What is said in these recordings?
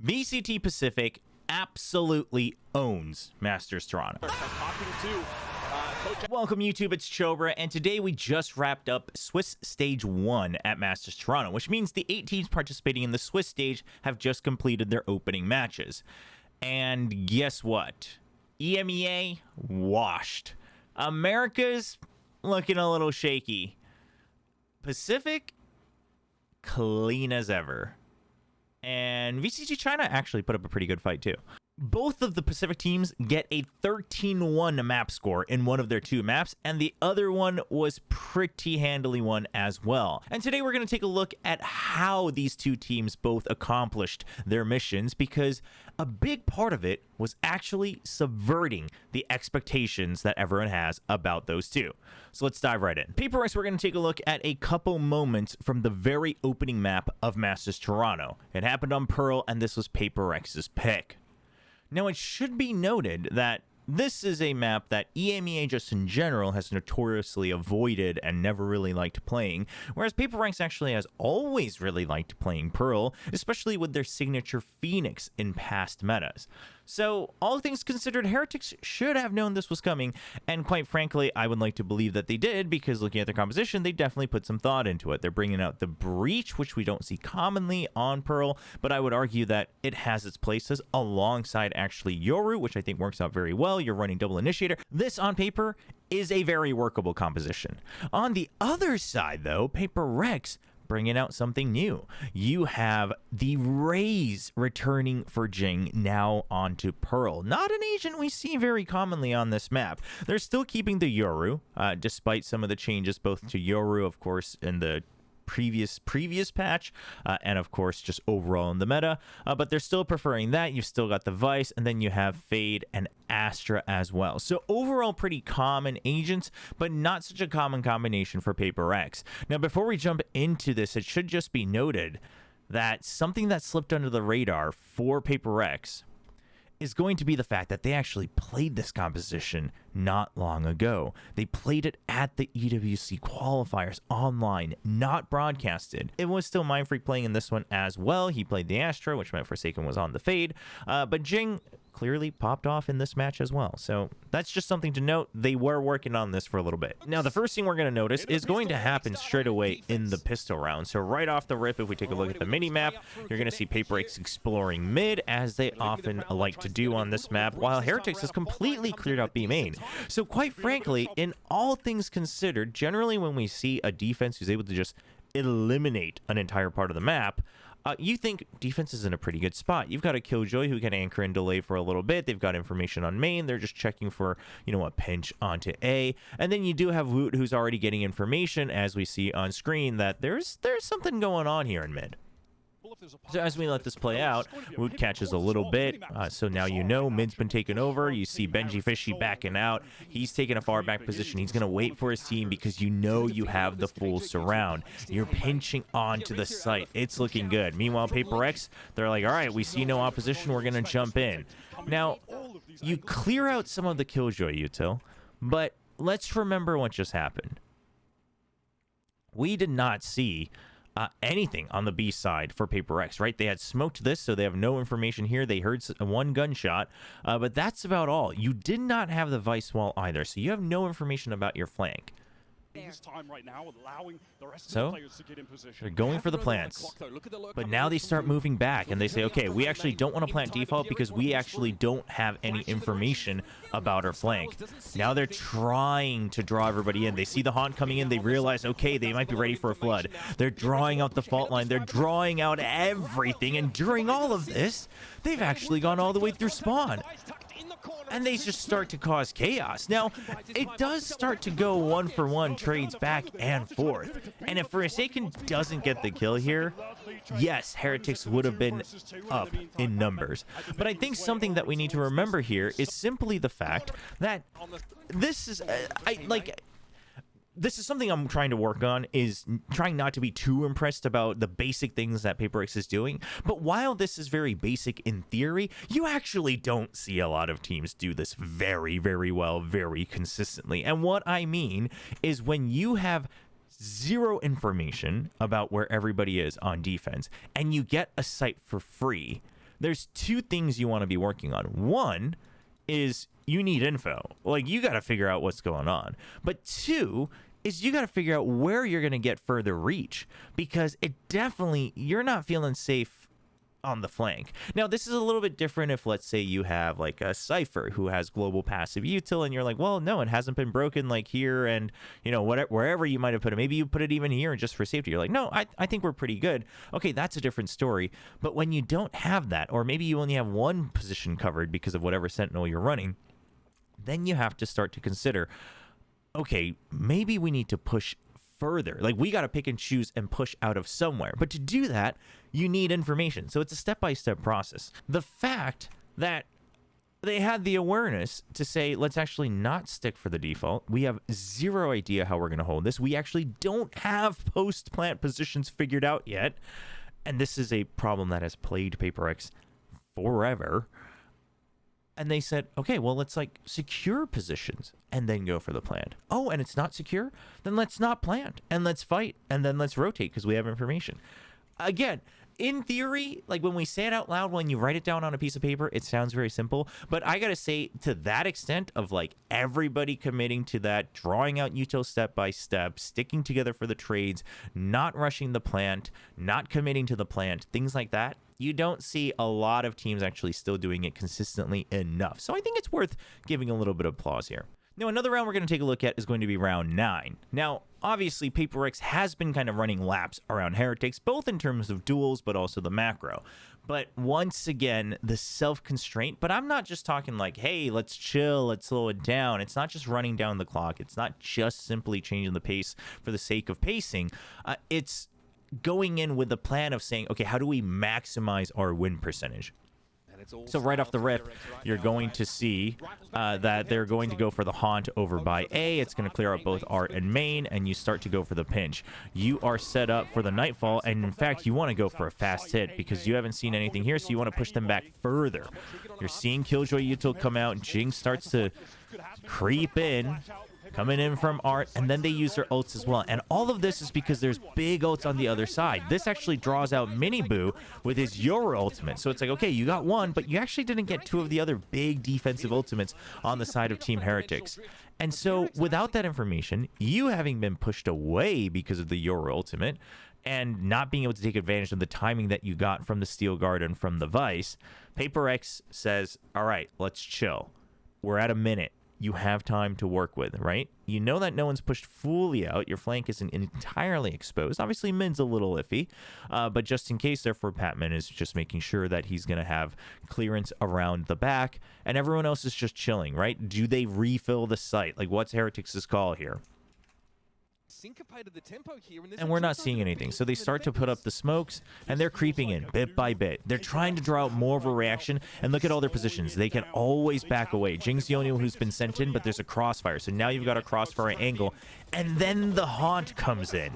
VCT Pacific absolutely owns Masters Toronto. Welcome YouTube, it's Chobra, and today we just wrapped up Swiss Stage 1 at Masters Toronto, which means the 8 teams participating in the Swiss stage have just completed their opening matches. And guess what? EMEA washed. America's looking a little shaky. Pacific, clean as ever. And VCT China actually put up a pretty good fight too. Both of the Pacific teams get a 13-1 map score in one of their 2 maps, and the other one was pretty handily won as well. And today we're going to take a look at how these 2 teams both accomplished their missions, because a big part of it was actually subverting the expectations that everyone has about those 2. So let's dive right in. PRX, we're going to take a look at a couple moments from the very opening map of Masters Toronto. It happened on Pearl, and this was PRX's pick. Now, it should be noted that this is a map that EMEA just in general has notoriously avoided and never really liked playing, whereas PRX actually has always really liked playing Pearl, especially with their signature Phoenix in past metas. So, all things considered, Heretics should have known this was coming, and quite frankly, I would like to believe that they did, because looking at their composition, they definitely put some thought into it. They're bringing out the Breach, which we don't see commonly on Pearl, but I would argue that it has its places alongside actually Yoru, which I think works out very well. You're running double initiator. This on paper is a very workable composition. On the other side, though, PRX bringing out something new. You have the Raze returning for GENG now onto Pearl. Not an agent we see very commonly on this map. They're still keeping the Yoru, despite some of the changes both to Yoru, of course, in the previous patch, and of course just overall in the meta, but they're still preferring that. You've still got the Vice, and then you have Fade and Astra as well. So overall pretty common agents, but not such a common combination for PRX. Now before we jump into this, it should just be noted that something that slipped under the radar for PRX is going to be the fact that they actually played this composition not long ago. They played it at the EWC qualifiers online, not broadcasted. It was still Mindfreak playing in this one as well. He played the Astra, which meant Forsaken was on the Fade, but GENG clearly popped off in this match as well. So that's just something to note. They were working on this for a little bit. Now, the first thing we're going to notice is going to happen straight away in the pistol round. So right off the rip, if we take a look at the mini-map, you're going to see PRX exploring mid, as they often like to do on this map, while Heretics has completely cleared out B main. So quite frankly, in all things considered, generally when we see a defense who's able to just eliminate an entire part of the map, you think defense is in a pretty good spot. You've got a Killjoy who can anchor and delay for a little bit. They've got information on main. They're just checking for, you know, a pinch onto A. And then you do have Woot, who's already getting information, as we see on screen, that there's something going on here in mid. So as we let this play out, Woot catches a little bit, so now you know mid's been taken over. You see Benji Fishy backing out. He's taking a far back position. He's going to wait for his team because you know you have the full surround. You're pinching onto the site. It's looking good. Meanwhile, PRX, they're like, all right, we see no opposition. We're going to jump in. Now, you clear out some of the Killjoy util, but let's remember what just happened. We did not see anything on the B side for PRX, right? They had smoked this, so they have no information here. They heard one gunshot, but that's about all. You did not have the Vice wall either, so you have no information about your flank. So they're going for the plants, but now they start moving back and they say, okay, we actually don't want to plant default because we actually don't have any information about our flank. Now they're trying to draw everybody in. They see the Haunt coming in. They realize, okay, they might be ready for a flood. They're drawing out the fault line. They're drawing out everything, and during all of this, they've actually gone all the way through spawn. And they just start to cause chaos. Now, it does start to go 1-for-1 trades back and forth. And if Forsaken doesn't get the kill here, yes, Heretics would have been up in numbers. But I think something that we need to remember here is simply the fact that this is, this is something I'm trying to work on, is trying not to be too impressed about the basic things that PRX is doing. But while this is very basic in theory, you actually don't see a lot of teams do this very, very well, very consistently. And what I mean is when you have zero information about where everybody is on defense and you get a site for free, there's two things you want to be working on. One is you need info. Like, you got to figure out what's going on. But two is you got to figure out where you're going to get further reach, because it definitely, you're not feeling safe on the flank. Now, this is a little bit different if, let's say, you have like a Cypher who has global passive util, and you're like, well, no, it hasn't been broken like here, and you know, whatever, wherever you might have put it, maybe you put it even here just for safety. You're like, no, I think we're pretty good. Okay, that's a different story. But when you don't have that, or maybe you only have one position covered because of whatever Sentinel you're running, then you have to start to consider, okay, maybe we need to push further. Like, we got to pick and choose and push out of somewhere. But to do that, you need information. So it's a step-by-step process. The fact that they had the awareness to say, let's actually not stick for the default. We have zero idea how we're going to hold this. We actually don't have post-plant positions figured out yet. And this is a problem that has plagued PaperX forever. And they said, okay, well, let's like secure positions and then go for the plant. Oh, and it's not secure? Then let's not plant and let's fight and then let's rotate because we have information. Again, in theory, like when we say it out loud, when you write it down on a piece of paper, it sounds very simple. But I got to say, to that extent of like everybody committing to that, drawing out util step by step, sticking together for the trades, not rushing the plant, not committing to the plant, things like that, you don't see a lot of teams actually still doing it consistently enough. So I think it's worth giving a little bit of applause here. Now, another round we're going to take a look at is going to be round 9. Now, obviously, PaperX has been kind of running laps around Heretics, both in terms of duels, but also the macro. But once again, the self-constraint, but I'm not just talking like, hey, let's chill, let's slow it down. It's not just running down the clock. It's not just simply changing the pace for the sake of pacing. It's going in with the plan of saying, okay, how do we maximize our win percentage? So right off the rip, you're going to see that they're going to go for the haunt over by A. It's going to clear out both art and main, and you start to go for the pinch. You are set up for the nightfall, and in fact, you want to go for a fast hit because you haven't seen anything here, so you want to push them back further. You're seeing Killjoy util come out, and Jing starts to creep in, coming in from art, and then they use their ults as well. And all of this is because there's big ults on the other side. This actually draws out Mini Boo with his Yoru ultimate. So it's like, okay, you got one, but you actually didn't get two of the other big defensive ultimates on the side of Team Heretics. And so without that information, you having been pushed away because of the Yoru ultimate and not being able to take advantage of the timing that you got from the Steel Guard and from the Vice, PaperX says, all right, let's chill. We're at a minute. You have time to work with, right? You know that no one's pushed fully out. Your flank isn't entirely exposed. Obviously, mid's a little iffy, but just in case, therefore, Patman is just making sure that he's going to have clearance around the back, and everyone else is just chilling, right? Do they refill the site? Like, what's Heretics' call here? And we're not seeing anything. So they start to put up the smokes, and they're creeping in bit by bit. They're trying to draw out more of a reaction, and look at all their positions. They can always back away. Jing's the only one who's been sent in, but there's a crossfire. So now you've got a crossfire angle, and then the haunt comes in.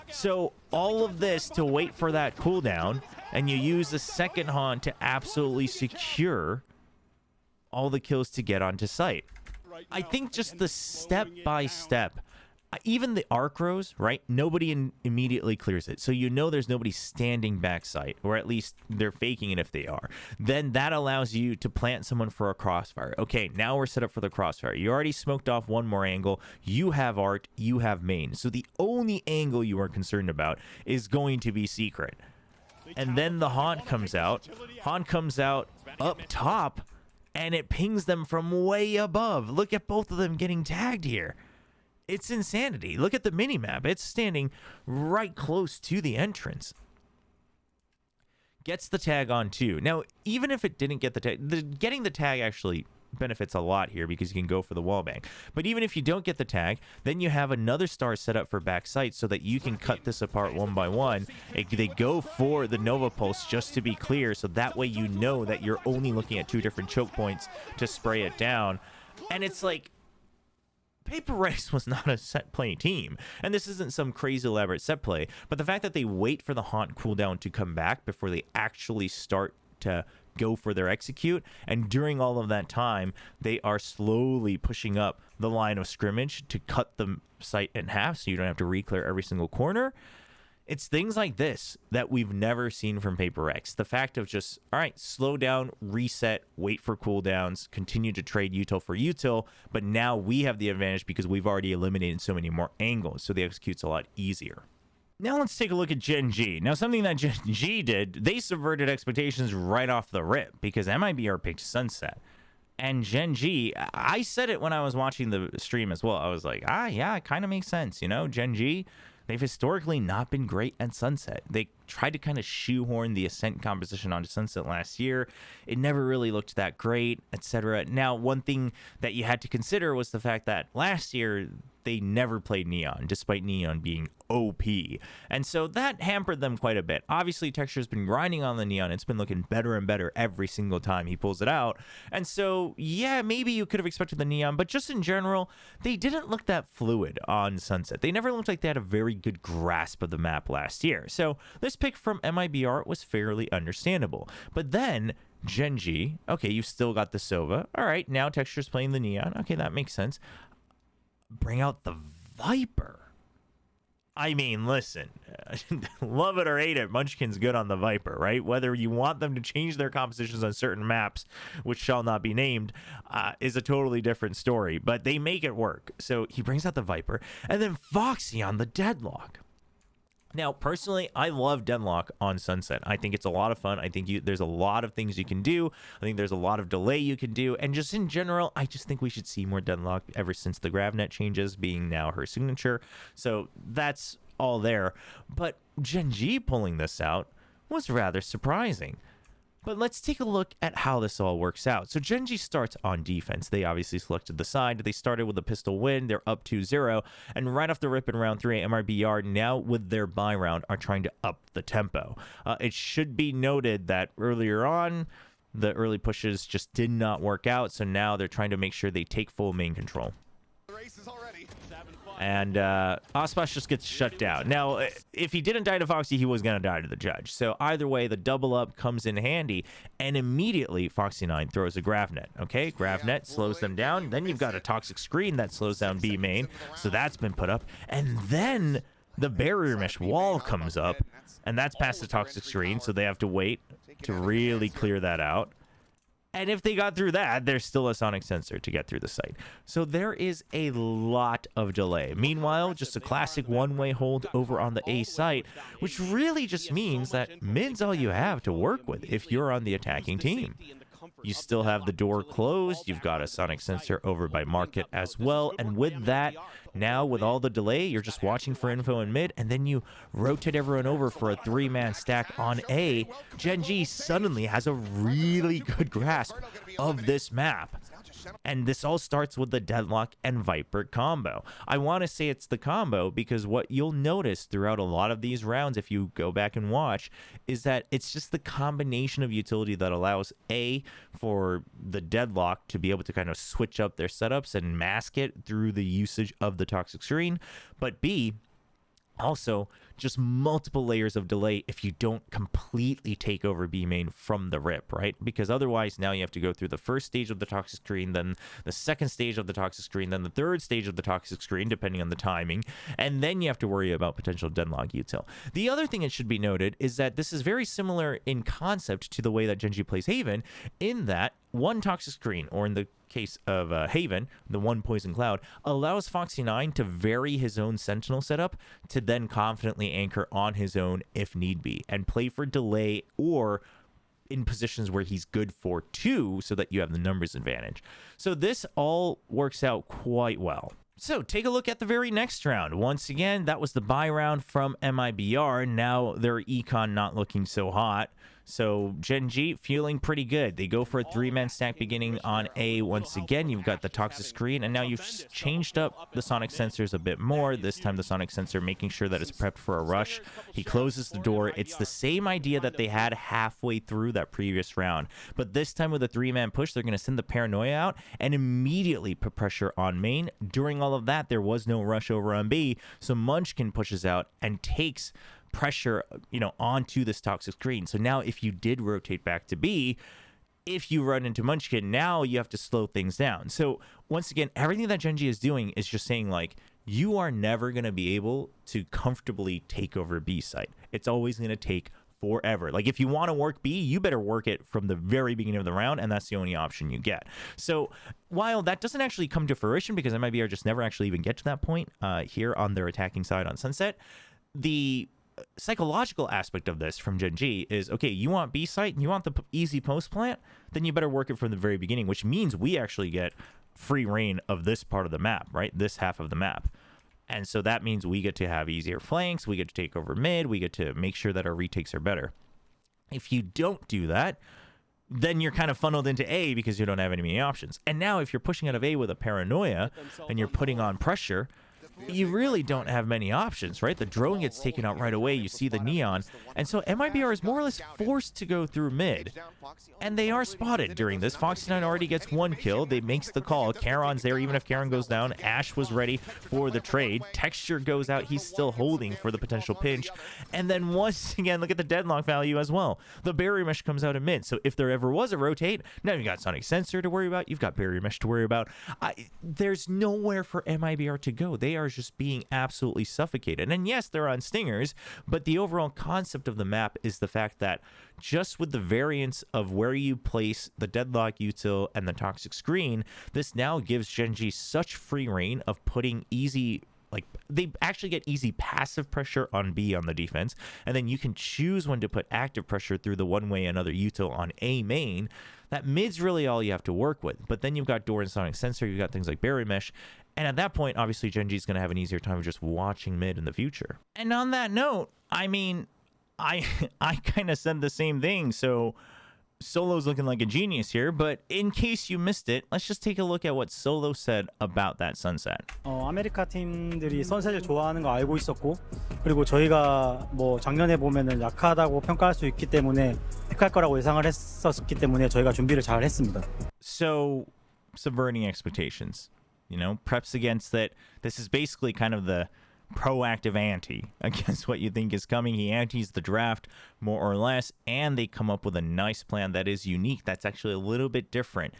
So all of this to wait for that cooldown, and you use the second haunt to absolutely secure all the kills to get onto site. I think just the step-by-step, even the arc rows, right? Nobody immediately clears it. So you know there's nobody standing backside, or at least they're faking it if they are. Then that allows you to plant someone for a crossfire. Okay, now we're set up for the crossfire. You already smoked off one more angle. You have art, you have main. So the only angle you are concerned about is going to be secret. And then the haunt comes out. Haunt comes out up top, and it pings them from way above. Look at both of them getting tagged here. It's insanity. Look at the minimap. It's standing right close to the entrance. Gets the tag on too. Now, even if it didn't get the tag, getting the tag actually benefits a lot here because you can go for the wallbang. But even if you don't get the tag, then you have another star set up for backside so that you can cut this apart one by one. They go for the Nova Pulse just to be clear, so that way you know that you're only looking at 2 different choke points to spray it down. And it's like, PaperX was not a set play team, and this isn't some crazy elaborate set play, but the fact that they wait for the haunt cooldown to come back before they actually start to go for their execute, and during all of that time they are slowly pushing up the line of scrimmage to cut the site in half so you don't have to re-clear every single corner. It's things like this that we've never seen from PRX. The fact of just, all right, slow down, reset, wait for cooldowns, continue to trade util for util, but now we have the advantage because we've already eliminated so many more angles, so the execute's a lot easier. Now let's take a look at Gen G. Now, something that Gen G did, they subverted expectations right off the rip because MIBR picked Sunset. And Gen G, I said it when I was watching the stream as well. I was like, yeah, it kind of makes sense, you know? Gen G, they've historically not been great at Sunset. They tried to kind of shoehorn the Ascent composition onto Sunset last year. It never really looked that great, etc. Now, one thing that you had to consider was the fact that last year they never played Neon, despite Neon being OP. And so that hampered them quite a bit. Obviously, Texture's been grinding on the Neon. It's been looking better and better every single time he pulls it out. And so, yeah, maybe you could have expected the Neon, but just in general, they didn't look that fluid on Sunset. They never looked like they had a very good grasp of the map last year. So this pick from MIBR was fairly understandable. But then Gen G, okay, you've still got the Sova. All right, now Texture's playing the Neon. Okay, that makes sense. Bring out the Viper. I mean, listen, love it or hate it, Munchkin's good on the Viper, right? Whether you want them to change their compositions on certain maps, which shall not be named, is a totally different story, but they make it work. So he brings out the Viper, and then Foxy on the Deadlock. Now, personally, I love Deadlock on Sunset. I think it's a lot of fun. I think there's a lot of things you can do. I think there's a lot of delay you can do. And just in general, I just think we should see more Deadlock ever since the GravNet changes being now her signature. So that's all there. But Gen G pulling this out was rather surprising. But let's take a look at how this all works out. So Gen G starts on defense. They obviously selected the side. They started with a pistol win. They're up 2-0. And right off the rip in round 3, MIBR now with their buy round are trying to up the tempo. It should be noted that earlier on, the early pushes just did not work out. So now they're trying to make sure they take full main control. And Ospas just gets shut down. Now, if he didn't die to Foxy, he was going to die to the judge. So either way, the double up comes in handy. And immediately, Foxy9 throws a GravNet. Okay, GravNet slows them down. Then you've got a toxic screen that slows down B main. So that's been put up. And then the barrier mesh wall comes up. And that's past the toxic screen. So they have to wait to really clear that out. And if they got through that, there's still a sonic sensor to get through the site. So there is a lot of delay. Meanwhile, just a classic one-way hold over on the A site, which really just means that mid's all you have to work with if you're on the attacking team. You still have the door closed. You've got a sonic sensor over by market as well. And with that, now with all the delay, you're just watching for info in mid, and then you rotate everyone over for a 3-man stack on A. Gen G suddenly has a really good grasp of this map. And this all starts with the Deadlock and Viper combo. I want to say it's the combo because what you'll notice throughout a lot of these rounds, if you go back and watch, is that it's just the combination of utility that allows A, for the Deadlock to be able to kind of switch up their setups and mask it through the usage of the toxic screen, but B, also just multiple layers of delay if you don't completely take over B main from the rip, right? Because otherwise now you have to go through the first stage of the toxic screen, then the second stage of the toxic screen, then the third stage of the toxic screen, depending on the timing, and then you have to worry about potential Deadlock util. The other thing that should be noted is that this is very similar in concept to the way that Gen G plays Haven, in that one toxic screen, or in the case of Haven, the one poison cloud, allows Foxy9 to vary his own sentinel setup to then confidently anchor on his own if need be, and play for delay or in positions where he's good for 2 so that you have the numbers advantage. So this all works out quite well. So take a look at the very next round. Once again, that was the buy round from MIBR. Now their econ not looking so hot. So Gen G feeling pretty good. They go for a 3-man stack beginning on A once again. You've got the toxic screen, and now you've changed up the sonic sensors a bit more. This time the sonic sensor making sure that it's prepped for a rush. He closes the door. It's the same idea that they had halfway through that previous round. But this time with a 3-man push, they're going to send the paranoia out and immediately put pressure on main. During all of that, there was no rush over on B, so Munchkin pushes out and takes pressure, onto this toxic screen. So now if you did rotate back to B, if you run into Munchkin, now you have to slow things down. So once again, everything that Gen G is doing is just saying, like, you are never going to be able to comfortably take over B site. It's always going to take forever. Like, if you want to work B, you better work it from the very beginning of the round, and that's the only option you get. So while that doesn't actually come to fruition because MIBR just never actually even get to that point here on their attacking side on Sunset, the psychological aspect of this from Gen G is, okay, you want B site and you want the easy post plant, then you better work it from the very beginning, which means we actually get free reign of this part of the map, right? This half of the map. And so that means we get to have easier flanks, we get to take over mid, we get to make sure that our retakes are better. If you don't do that, then you're kind of funneled into A because you don't have any many options. And now if you're pushing out of A with a paranoia and you're putting on pressure, you really don't have many options, right? The drone gets taken out right away. You see the neon. And so MIBR is more or less forced to go through mid. And they are spotted during this. Foxy9 already gets one kill. They makes the call. Charon's there. Even if Charon goes down, Ash was ready for the trade. Texture goes out. He's still holding for the potential pinch. And then once again, look at the deadlock value as well. The barrier mesh comes out in mid. So if there ever was a rotate, now you got Sonic Sensor to worry about. You've got barrier mesh to worry about. There's nowhere for MIBR to go. They are just being absolutely suffocated. And yes, they're on stingers, but the overall concept of the map is the fact that just with the variance of where you place the deadlock util and the toxic screen, this now gives Gen G such free reign of putting easy, like, they actually get easy passive pressure on B on the defense, and then you can choose when to put active pressure through the one way another util on A main. That mid's really all you have to work with, but then you've got Door and Sonic Sensor, you've got things like Barrier Mesh, and at that point, obviously, Gen G is going to have an easier time of just watching mid in the future. And on that note, I mean, I kind of said the same thing, so Solo's looking like a genius here, but in case you missed it, let's just take a look at what Solo said about that sunset. 아메리카 팀들이 선셋을 좋아하는 거 알고 있었고, 그리고 저희가 뭐 작년에 보면은 약하다고 평가할 수 있기 때문에 픽할 거라고 예상을 했었기 때문에 저희가 준비를 잘 했습니다. So, subverting expectations, you know, preps against that. This is basically kind of the proactive ante against what you think is coming. He antes the draft more or less, and they come up with a nice plan that is unique. That's actually a little bit different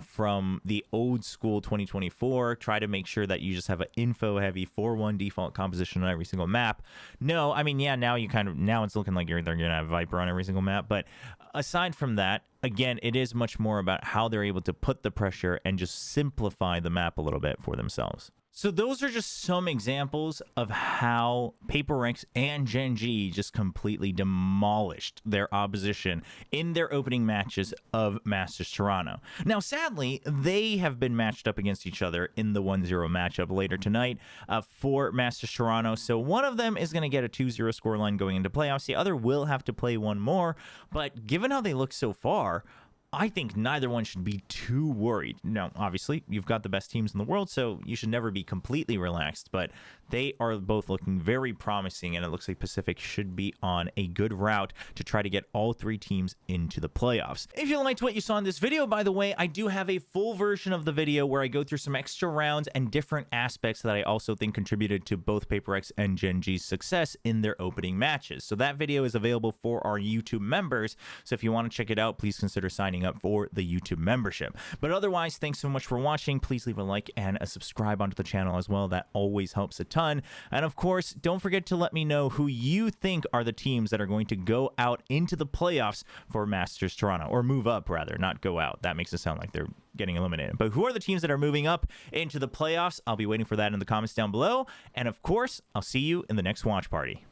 from the old school 2024. Try to make sure that you just have an info heavy 4-1 default composition on every single map. No, I mean, yeah, now it's looking like they're gonna have Viper on every single map, but aside from that, again, it is much more about how they're able to put the pressure and just simplify the map a little bit for themselves. So those are just some examples of how PRX and Gen G just completely demolished their opposition in their opening matches of Masters Toronto. Now, sadly, they have been matched up against each other in the 1-0 matchup later tonight for Masters Toronto. So one of them is going to get a 2-0 scoreline going into playoffs. The other will have to play one more. But given how they look so far, I think neither one should be too worried. Now, obviously, you've got the best teams in the world, so you should never be completely relaxed, but they are both looking very promising, and it looks like Pacific should be on a good route to try to get all three teams into the playoffs. If you liked what you saw in this video, by the way, I do have a full version of the video where I go through some extra rounds and different aspects that I also think contributed to both PRX and Gen G's success in their opening matches. So that video is available for our YouTube members, so if you want to check it out, please consider signing up for the YouTube membership. But otherwise, thanks so much for watching. Please leave a like and a subscribe onto the channel as well. That always helps a ton. And of course, don't forget to let me know who you think are the teams that are going to go out into the playoffs for Masters Toronto, or move up rather, not go out. That makes it sound like they're getting eliminated. But who are the teams that are moving up into the playoffs? I'll be waiting for that in the comments down below. And of course, I'll see you in the next watch party.